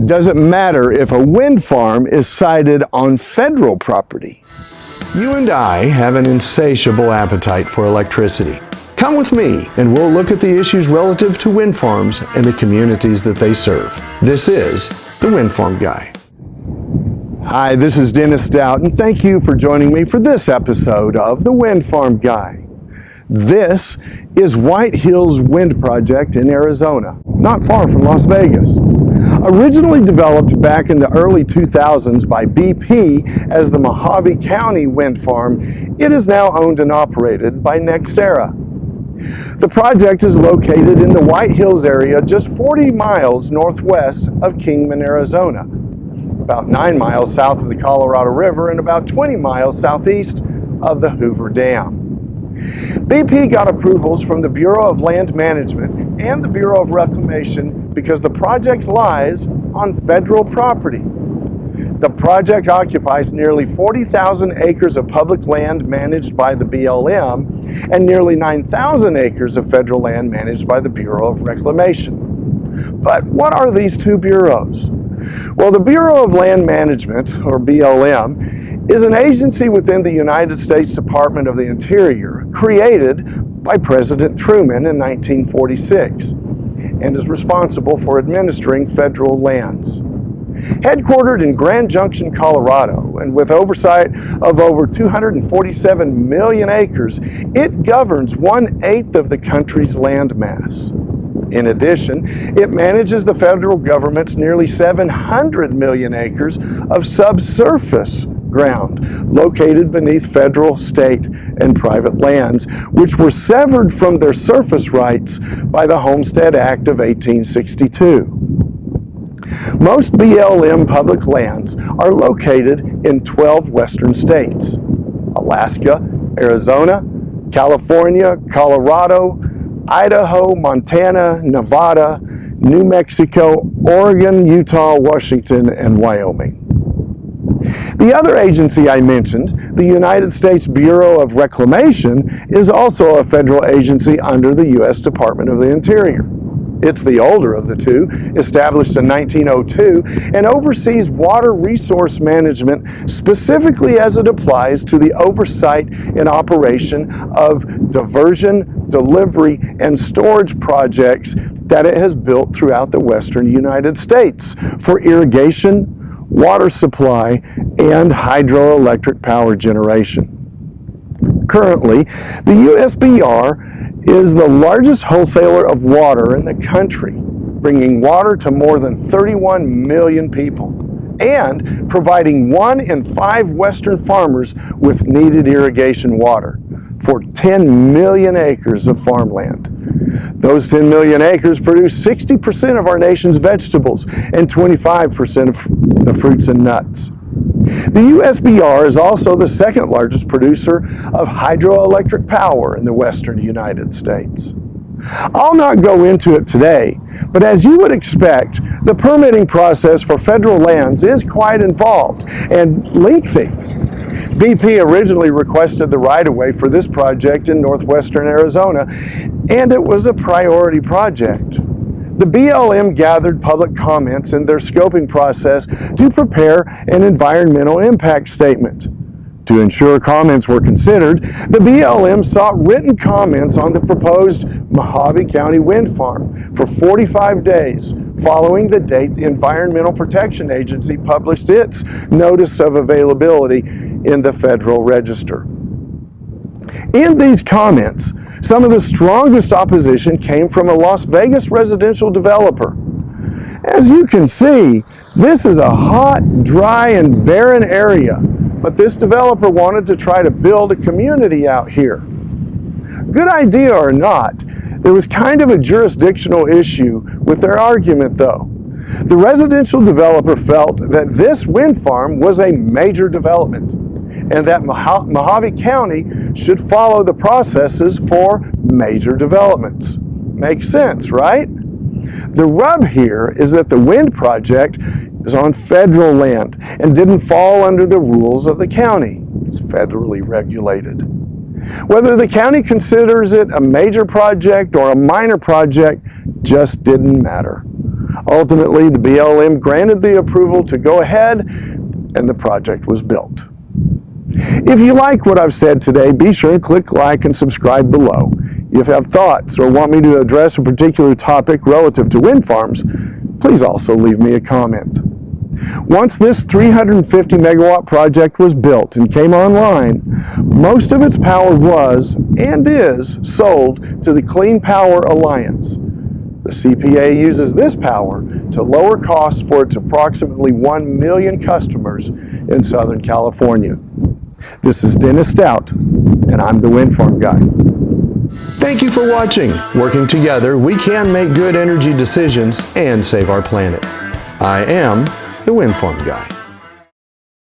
Does it matter if a wind farm is sited on federal property? You and I have an insatiable appetite for electricity. Come with me and we'll look at the issues relative to wind farms and the communities that they serve. This is the Windfarm Guy. Hi, this is Dennis Stout, and thank you for joining me for this episode of the Windfarm Guy. This is White Hills Wind Project in Arizona, not far from Las Vegas. Originally developed back in the early 2000s by BP as the Mojave County Wind Farm, it is now owned and operated by NextEra. The project is located in the White Hills area just 40 miles northwest of Kingman, Arizona, about 9 miles south of the Colorado River and about 20 miles southeast of the Hoover Dam. BP got approvals from the Bureau of Land Management and the Bureau of Reclamation because the project lies on federal property. The project occupies nearly 40,000 acres of public land managed by the BLM and nearly 9,000 acres of federal land managed by the Bureau of Reclamation. But what are these two bureaus? Well, the Bureau of Land Management, or BLM, is an agency within the United States Department of the Interior created by President Truman in 1946 and is responsible for administering federal lands. Headquartered in Grand Junction, Colorado, and with oversight of over 247 million acres, it governs 1/8 of the country's land mass. In addition, it manages the federal government's nearly 700 million acres of subsurface ground located beneath federal, state, and private lands, which were severed from their surface rights by the Homestead Act of 1862. Most BLM public lands are located in 12 western states: Alaska, Arizona, California, Colorado, Idaho, Montana, Nevada, New Mexico, Oregon, Utah, Washington, and Wyoming. The other agency I mentioned, the United States Bureau of Reclamation, is also a federal agency under the U.S. Department of the Interior. It's the older of the two, established in 1902, and oversees water resource management specifically as it applies to the oversight and operation of diversion, delivery, and storage projects that it has built throughout the western United States for irrigation, water supply, and hydroelectric power generation. Currently, the USBR is the largest wholesaler of water in the country, bringing water to more than 31 million people and providing 1 in 5 Western farmers with needed irrigation water for 10 million acres of farmland. Those 10 million acres produce 60% of our nation's vegetables and 25% of the fruits and nuts. The USBR is also the second largest producer of hydroelectric power in the western United States. I'll not go into it today, but as you would expect, the permitting process for federal lands is quite involved and lengthy. BP originally requested the right-of-way for this project in northwestern Arizona, and it was a priority project. The BLM gathered public comments in their scoping process to prepare an environmental impact statement. To ensure comments were considered, the BLM sought written comments on the proposed Mojave County wind farm for 45 days following the date the Environmental Protection Agency published its Notice of Availability in the Federal Register. In these comments, some of the strongest opposition came from a Las Vegas residential developer. As you can see, this is a hot, dry, and barren area, but this developer wanted to try to build a community out here. Good idea or not, there was kind of a jurisdictional issue with their argument though. The residential developer felt that this wind farm was a major development and that Mojave County should follow the processes for major developments. Makes sense, right? The rub here is that the wind project is on federal land and didn't fall under the rules of the county. It's federally regulated. Whether the county considers it a major project or a minor project just didn't matter. Ultimately, the BLM granted the approval to go ahead, and the project was built. If you like what I've said today, be sure to click like and subscribe below. If you have thoughts or want me to address a particular topic relative to wind farms, please also leave me a comment. Once this 350 megawatt project was built and came online, most of its power was and is sold to the Clean Power Alliance. The CPA uses this power to lower costs for its approximately 1 million customers in Southern California. This is Dennis Stout, and I'm the Windfarm Guy. Thank you for watching. Working together, we can make good energy decisions and save our planet. I am the Windfarm Guy.